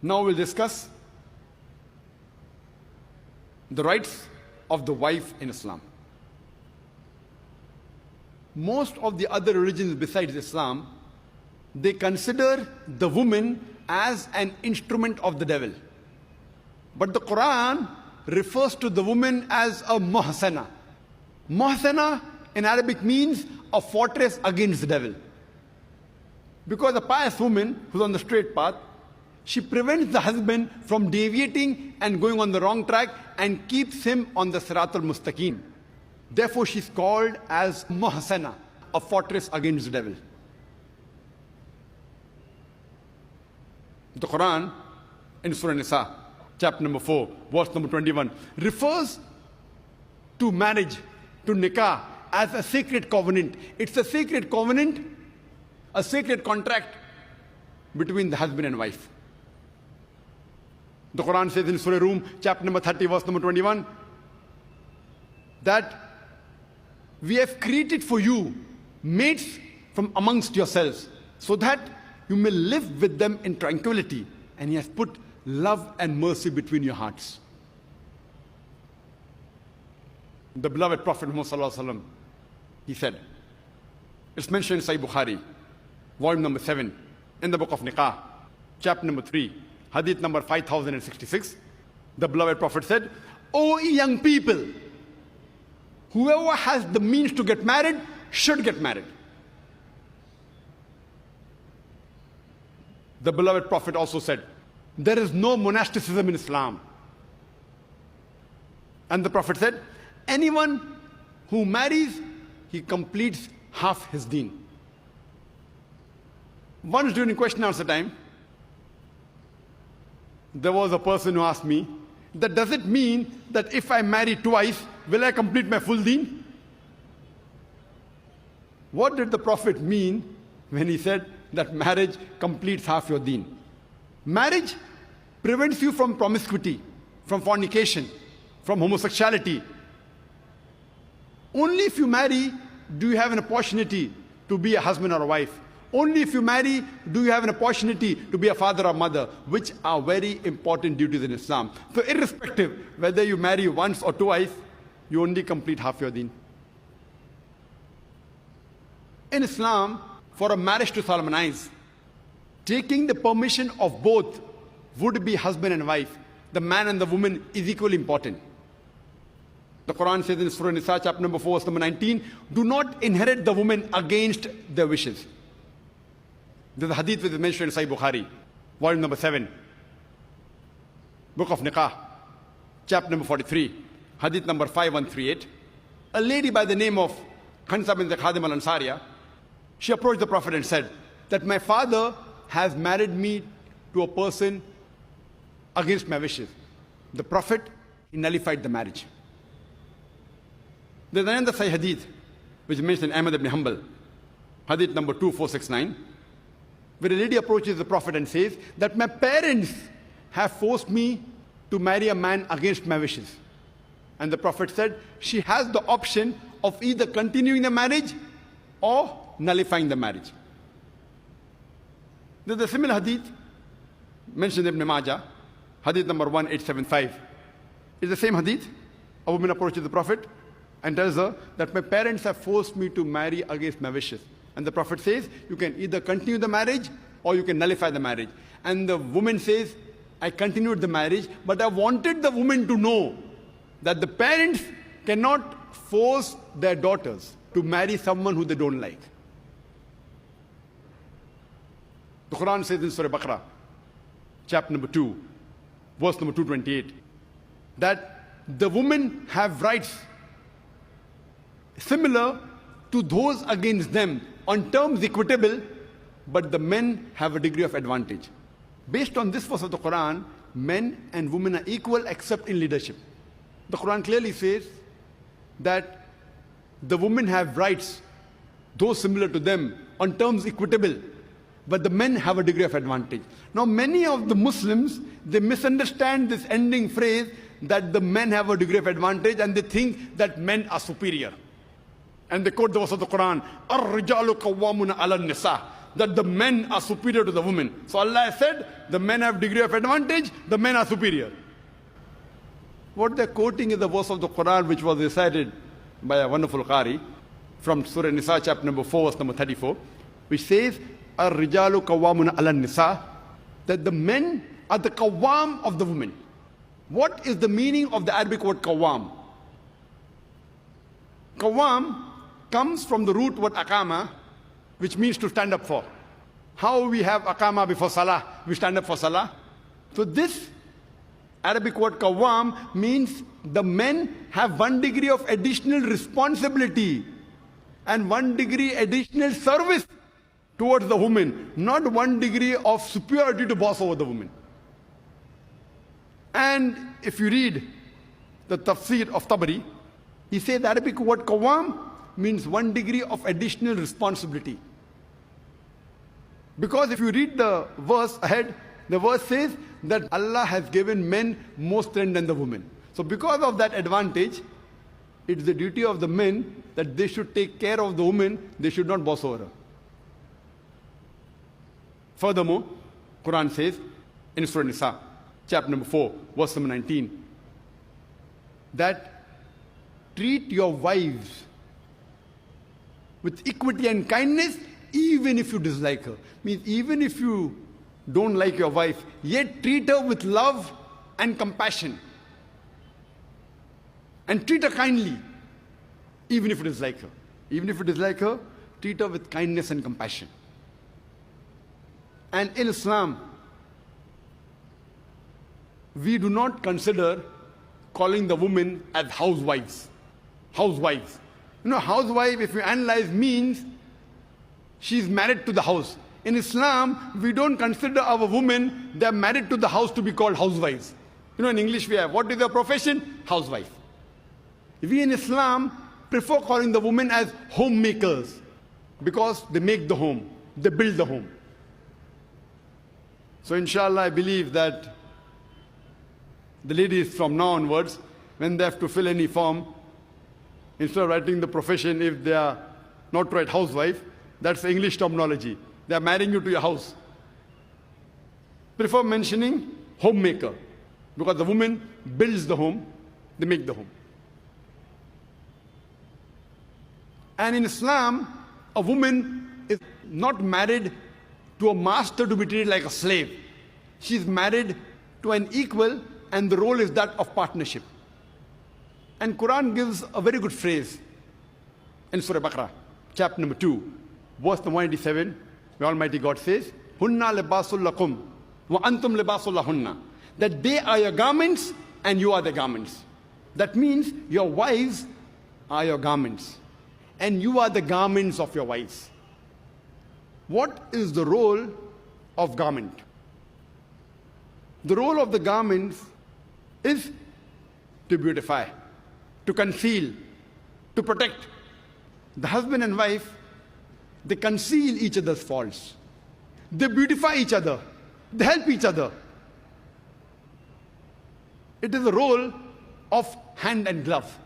Now we'll discuss the rights of the wife in Islam. Most of the other religions besides Islam, they consider the woman as an instrument of the devil. But the Quran refers to the woman as a muhsana. Muhsana in Arabic means a fortress against the devil. Because a pious woman who's on the straight path, she prevents the husband from deviating and going on the wrong track and keeps him on the Siratul Mustaqim. Therefore, she's called as muhsana, a fortress against the devil. The Quran in Surah Nisa, chapter number 4, verse number 21, refers to marriage, to nikah, as a sacred covenant. It's a sacred covenant, a sacred contract between the husband and wife. The Quran says in Surah Rum, chapter number 30, verse number 21, that we have created for you mates from amongst yourselves, so that you may live with them in tranquility, and He has put love and mercy between your hearts. The beloved Prophet Muhammad, he said, it's mentioned in Sahih Bukhari, volume number 7, in the book of Nikah, chapter number 3, hadith number 5066. The beloved Prophet said, O young people, whoever has the means to get married should get married. The beloved Prophet also said, there is no monasticism in Islam. And the Prophet said, anyone who marries, he completes half his deen. Once during question answer time, there was a person who asked me, that does it mean that if I marry twice, will I complete my full deen? What did the Prophet mean when he said that marriage completes half your deen? Marriage prevents you from promiscuity, from fornication, from homosexuality. Only if you marry do you have an opportunity to be a husband or a wife. Only if you marry do you have an opportunity to be a father or mother, which are very important duties in Islam. So irrespective whether you marry once or twice, you only complete half your deen. In Islam, for a marriage to solemnize, taking the permission of both would-be husband and wife, the man and the woman, is equally important. The Quran says in Surah Nisa, chapter number 4, verse number 19, do not inherit the woman against their wishes. There's a hadith which is mentioned in Sahih Bukhari, volume number 7, book of Nikah, chapter number 43, hadith number 5138. A lady by the name of Khansa bin Khadim al-Ansariya, she approached the Prophet and said that my father has married me to a person against my wishes. The Prophet, he nullified the marriage. There's another Sahih hadith which is mentioned in Ahmad ibn Hanbal, hadith number 2469, where a lady approaches the Prophet and says that my parents have forced me to marry a man against my wishes. And the Prophet said she has the option of either continuing the marriage or nullifying the marriage. There's a similar hadith mentioned in Ibn Majah, hadith number 1875. It's the same hadith. A woman approaches the Prophet and tells her that my parents have forced me to marry against my wishes. And the Prophet says, you can either continue the marriage or you can nullify the marriage. And the woman says, I continued the marriage, but I wanted the woman to know that the parents cannot force their daughters to marry someone who they don't like. The Quran says in Surah Baqarah, chapter number 2, verse number 228, that the women have rights similar to those against them on terms equitable, but the men have a degree of advantage. Based on this verse of the Quran, men and women are equal except in leadership. The Quran clearly says that the women have rights, those similar to them, on terms equitable, but the men have a degree of advantage. Now, many of the Muslims, they misunderstand this ending phrase that the men have a degree of advantage, and they think that men are superior. And they quote the verse of the Quran, Ar-rijalu qawwamuna ala nisa, that the men are superior to the women. So Allah has said, the men have degree of advantage, the men are superior. What they're quoting is the verse of the Quran which was recited by a wonderful Qari from Surah Nisa, chapter number 4, verse number 34, which says, Ar-rijalu qawwamuna ala nisa, that the men are the qawwam of the women. What is the meaning of the Arabic word qawwam? Qawwam comes from the root word aqama, which means to stand up for. How we have aqama before salah, we stand up for salah. So this Arabic word qawwam means the men have 1 degree of additional responsibility and 1 degree additional service towards the woman, not 1 degree of superiority to boss over the woman. And if you read the tafsir of Tabari, he says the Arabic word qawwam means 1 degree of additional responsibility. Because if you read the verse ahead, the verse says that Allah has given men more strength than the women. So because of that advantage, it's the duty of the men that they should take care of the woman, they should not boss over her. Furthermore, Quran says in Surah Nisa, chapter number 4, verse number 19, that treat your wives with equity and kindness, even if you dislike her. Means even if you don't like your wife, yet treat her with love and compassion. And treat her kindly, even if you dislike her. Even if you dislike her, treat her with kindness and compassion. And in Islam, we do not consider calling the women as housewives. Housewives. You know, housewife, if you analyze, means she's married to the house. In Islam, we don't consider our women, they're married to the house, to be called housewives. You know, in English we have, what is their profession? Housewife. We in Islam prefer calling the women as homemakers, because they make the home, they build the home. So inshallah, I believe that the ladies from now onwards, when they have to fill any form, instead of writing the profession, if they are not right housewife, that's the English terminology. They are marrying you to your house. Prefer mentioning homemaker, because the woman builds the home, they make the home. And in Islam, a woman is not married to a master to be treated like a slave. She is married to an equal, and the role is that of partnership. And Quran gives a very good phrase in Surah Baqarah, chapter number 2, verse number 187, where Almighty God says, Hunna libasul lakum wa antum libasul lahunna. That they are your garments and you are the garments. That means your wives are your garments and you are the garments of your wives. What is the role of garment? The role of the garments is to beautify, to conceal, to protect. The husband and wife, they conceal each other's faults. They beautify each other. They help each other. It is a role of hand and glove.